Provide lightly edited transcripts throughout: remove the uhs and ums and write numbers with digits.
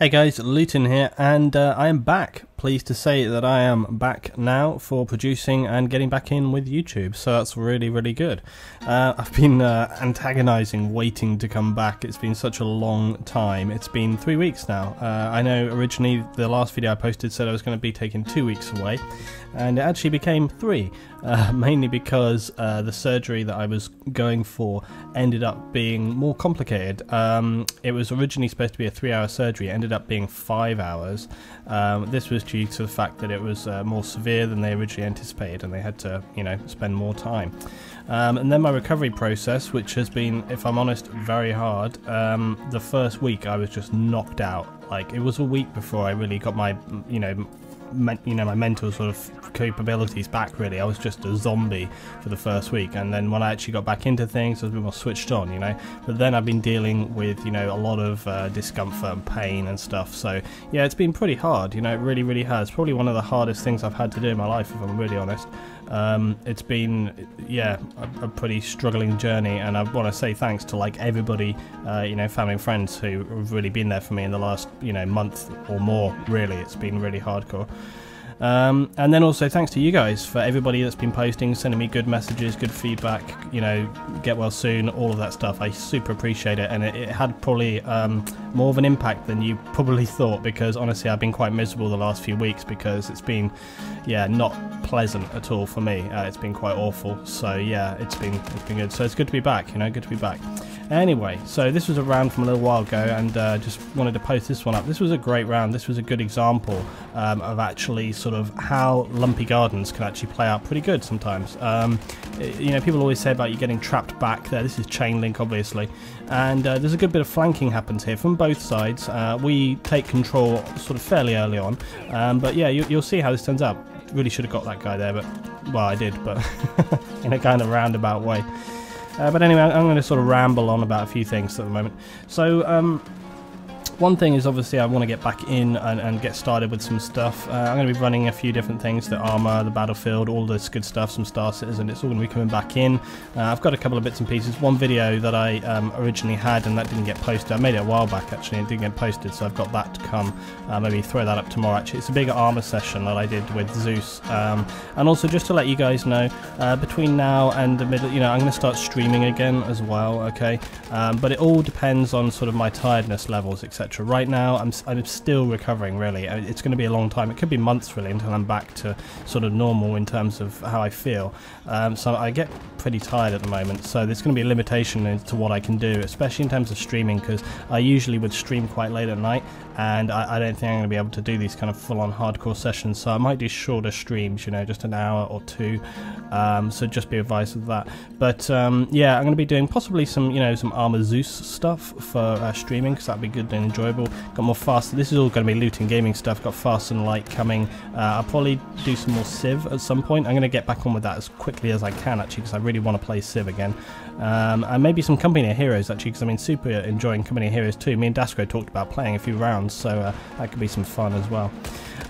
Hey guys, Luetin here, and I am back. Pleased to say that I am back now for producing and getting back in with YouTube, so that's really, really good. I've been antagonizing waiting to come back. It's been such a long time. It's been 3 weeks now. I know originally the last video I posted said I was going to be taking 2 weeks away, and it actually became 3, mainly because the surgery that I was going for ended up being more complicated. It was originally supposed to be a 3-hour surgery, it ended up being 5 hours. This was due to the fact that it was more severe than they originally anticipated, and they had to, spend more time. And then my recovery process, which has been, if I'm honest, very hard. The first week I was just knocked out. Like, it was a week before I really got my, my mental sort of capabilities back. Really, I was just a zombie for the first week, and then when I actually got back into things, I was a bit more switched on, but then I've been dealing with a lot of discomfort and pain and stuff, so yeah, it's been pretty hard. It really has. Probably one of the hardest things I've had to do in my life, if I'm really honest. It's been, a pretty struggling journey, and I want to say thanks to everybody, family and friends who have really been there for me in the last month or more. Really, it's been really hardcore. And then also thanks to you guys, for everybody that's been posting, sending me good messages, good feedback, get well soon, all of that stuff. I super appreciate it, and it had probably more of an impact than you probably thought, because honestly I've been quite miserable the last few weeks, because it's been not pleasant at all for me. It's been quite awful, so yeah, it's been good. So it's good to be back, good to be back. Anyway, so this was a round from a little while ago, and just wanted to post this one up. This was a great round. This was a good example of actually sort of how lumpy gardens can actually play out pretty good sometimes. People always say about you getting trapped back there. This is chain link, obviously, and there's a good bit of flanking happens here from both sides. We take control sort of fairly early on, but yeah, you'll see how this turns out. Really should have got that guy there, but well, I did, but in a kind of roundabout way. But anyway, I'm going to sort of ramble on about a few things at the moment. So, one thing is, obviously I want to get back in and get started with some stuff. I'm going to be running a few different things, the Arma, the Battlefield, all this good stuff, some Star Citizen, it's all going to be coming back in. I've got a couple of bits and pieces. One video that I originally had and that didn't get posted, I made it a while back actually, and it didn't get posted, so I've got that to come. Maybe throw that up tomorrow actually. It's a big Arma session that I did with Zeus. And also just to let you guys know, between now and the middle, I'm going to start streaming again as well, okay? But it all depends on sort of my tiredness levels, etc. Right now I'm still recovering, really. It's going to be a long time. It could be months really until I'm back to sort of normal in terms of how I feel. So I get pretty tired at the moment, so there's going to be a limitation as to what I can do, especially in terms of streaming, because I usually would stream quite late at night, and I don't think I'm going to be able to do these kind of full-on hardcore sessions, so I might do shorter streams, just an hour or two, so just be advised of that. But yeah, I'm going to be doing possibly some some Arma Zeus stuff for streaming, because that'd be good and enjoyable. Got more fast. This is all going to be looting gaming stuff. Got fast and light coming. I'll probably do some more Civ at some point. I'm going to get back on with that as quickly as I can actually, because I really want to play Civ again. And maybe some Company of Heroes actually, because I'm super enjoying Company of Heroes too. Me and Dasco talked about playing a few rounds, so that could be some fun as well.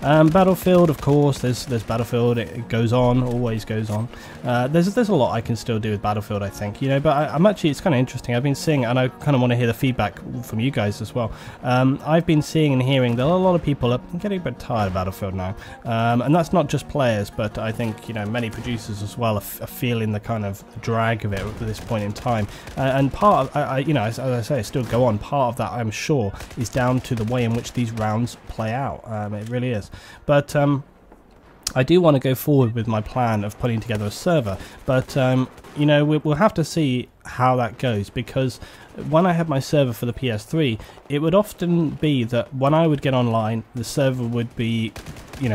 Battlefield, of course, there's Battlefield. It goes on, always goes on. There's a lot I can still do with Battlefield, I think, but I'm actually, it's kind of interesting. I've been seeing, and I kind of want to hear the feedback from you guys as well. I've been seeing and hearing that a lot of people are getting a bit tired of Battlefield now, and that's not just players, but I think many producers as well are feeling the kind of drag of it at this point in time. And part of, as I say, I still go on. Part of that, I'm sure, is down to the way in which these rounds play out. It really is. But I do want to go forward with my plan of putting together a server, but we'll have to see how that goes, because when I had my server for the PS3, it would often be that when I would get online, the server would be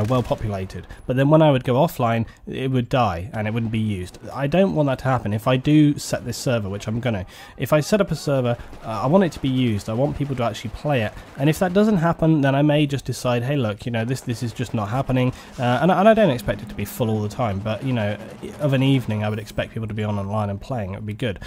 well populated, but then when I would go offline, it would die and it wouldn't be used. I don't want that to happen. If I do set this server, which I'm gonna, if I set up a server, I want it to be used. I want people to actually play it, and if that doesn't happen, then I may just decide, hey look, this is just not happening, and I don't expect it to be full all the time, but of an evening I would expect people to be online and playing. It would be good.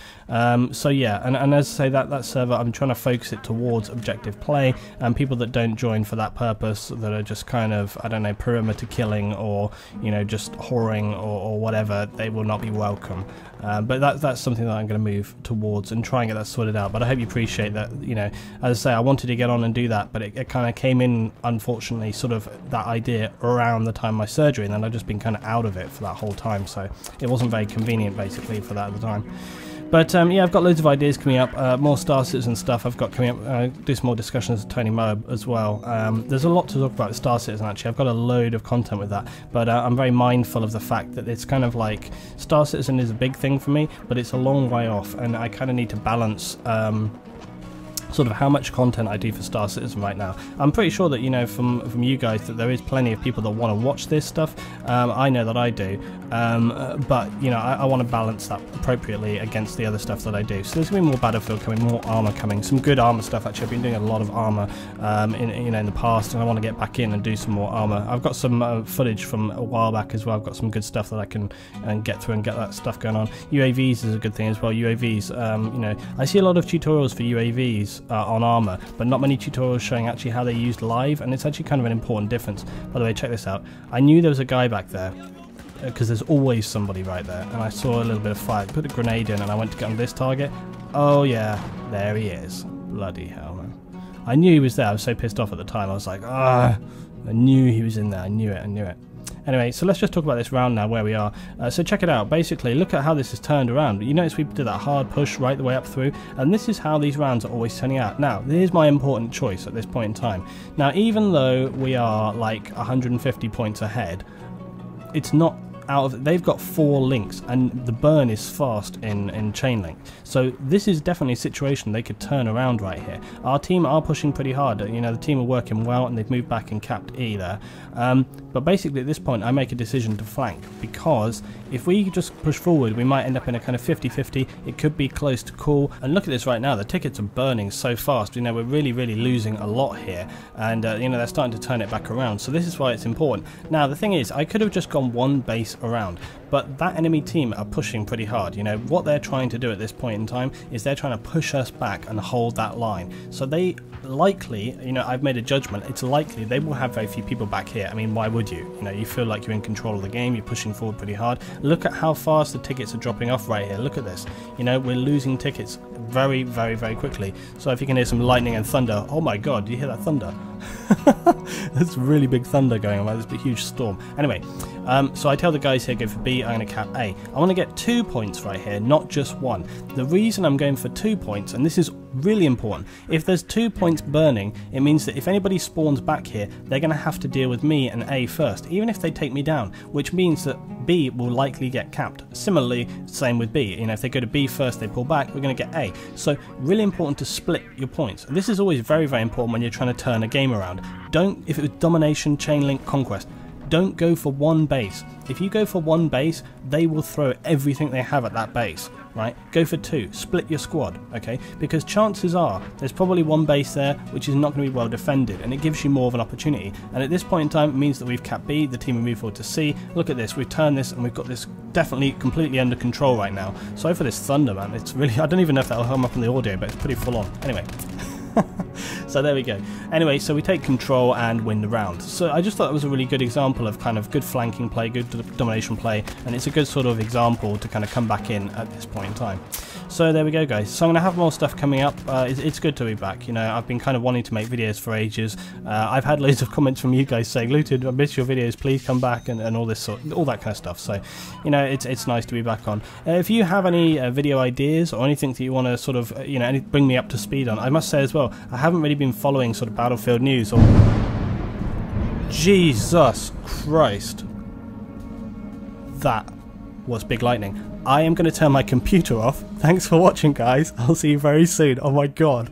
So yeah, and as I say, that server, I'm trying to focus it towards objective play, and people that don't join for that purpose, that are just kind of, I don't know, perimeter killing, or, you know, just whoring or whatever, they will not be welcome. But that's something that I'm going to move towards and try and get that sorted out. But I hope you appreciate that, you know, as I say, I wanted to get on and do that, but it kind of came in, unfortunately, sort of that idea around the time of my surgery, and then I've just been kind of out of it for that whole time, so it wasn't very convenient, basically, for that at the time. But yeah, I've got loads of ideas coming up, more Star Citizen stuff I've got coming up, do some more discussions with Tony Moab as well. There's a lot to talk about with Star Citizen, actually. I've got a load of content with that, but I'm very mindful of the fact that it's kind of like, Star Citizen is a big thing for me, but it's a long way off, and I kind of need to balance sort of how much content I do for Star Citizen right now. I'm pretty sure that, you know, from you guys, that there is plenty of people that want to watch this stuff. I know that I do, but, you know, I want to balance that appropriately against the other stuff that I do. So there's going to be more Battlefield coming, more Arma coming, some good Arma stuff. Actually, I've been doing a lot of Arma in the past, and I want to get back in and do some more Arma. I've got some footage from a while back as well. I've got some good stuff that I can get through and get that stuff going on. UAVs is a good thing as well. UAVs, you know, I see a lot of tutorials for UAVs on Arma, but not many tutorials showing actually how they're used live, and it's actually kind of an important difference. By the way, check this out. I knew there was a guy back there, because there's always somebody right there, and I saw a little bit of fire, put a grenade in, and I went to get on this target. Oh yeah, there he is. Bloody hell, man. I knew he was there. I was so pissed off at the time. I was like, ah, I knew he was in there. I knew it. Anyway, so let's just talk about this round now, where we are. So check it out. Basically, look at how this is turned around. You notice we did that hard push right the way up through, and this is how these rounds are always turning out. Now, here's my important choice at this point in time. Now, even though we are like 150 points ahead, it's not out of, they've got 4 links, and the burn is fast in chain link, so this is definitely a situation they could turn around right here. Our team are pushing pretty hard, you know, the team are working well, and they've moved back and capped E there, but basically at this point I make a decision to flank, because if we just push forward we might end up in a kind of 50-50, it could be close to call, and look at this right now, the tickets are burning so fast, you know, we're really losing a lot here, and you know, they're starting to turn it back around, so this is why it's important. Now the thing is, I could have just gone one base around, but that enemy team are pushing pretty hard. You know, what they're trying to do at this point in time is they're trying to push us back and hold that line, so they likely, you know, I've made a judgment, it's likely they will have very few people back here. I mean, why would you? You know, you feel like you're in control of the game, you're pushing forward pretty hard. Look at how fast the tickets are dropping off right here. Look at this, you know, we're losing tickets very quickly. So if you can hear some lightning and thunder, oh my god, do you hear that thunder? There's really big thunder going on, like this huge storm. Anyway, so I tell the guys here, go for B, I'm going to cap A. I want to get 2 points right here, not just 1. The reason I'm going for 2 points, and this is really important, if there's 2 points burning, it means that if anybody spawns back here, they're going to have to deal with me and A first, even if they take me down, which means that B will likely get capped. Similarly, same with B, you know, if they go to B first, they pull back, we're going to get A. So really important to split your points. This is always very important when you're trying to turn a game around. Don't, if it was domination, chain link, conquest, don't go for one base. If you go for one base, they will throw everything they have at that base, right? Go for 2, split your squad, okay? Because chances are there's probably one base there which is not going to be well defended, and it gives you more of an opportunity. And at this point in time, it means that we've capped B, the team will move forward to C. Look at this, we've turned this, and we've got this definitely completely under control right now. Sorry for this thunder, man. It's really, I don't even know if that'll come up on the audio, but it's pretty full on. Anyway. So there we go. Anyway, so we take control and win the round. So I just thought that was a really good example of kind of good flanking play, good domination play, and it's a good sort of example to kind of come back in at this point in time. So there we go, guys. So I'm going to have more stuff coming up. It's good to be back. You know, I've been kind of wanting to make videos for ages. I've had loads of comments from you guys saying, Luetin, I miss your videos, please come back, and all this all that kind of stuff. So, you know, it's nice to be back on. If you have any video ideas or anything that you want to sort of, you know, bring me up to speed on, I must say as well, I haven't really been following sort of Battlefield news or... Jesus Christ. That was big lightning. I am going to turn my computer off. Thanks for watching, guys. I'll see you very soon. Oh my god.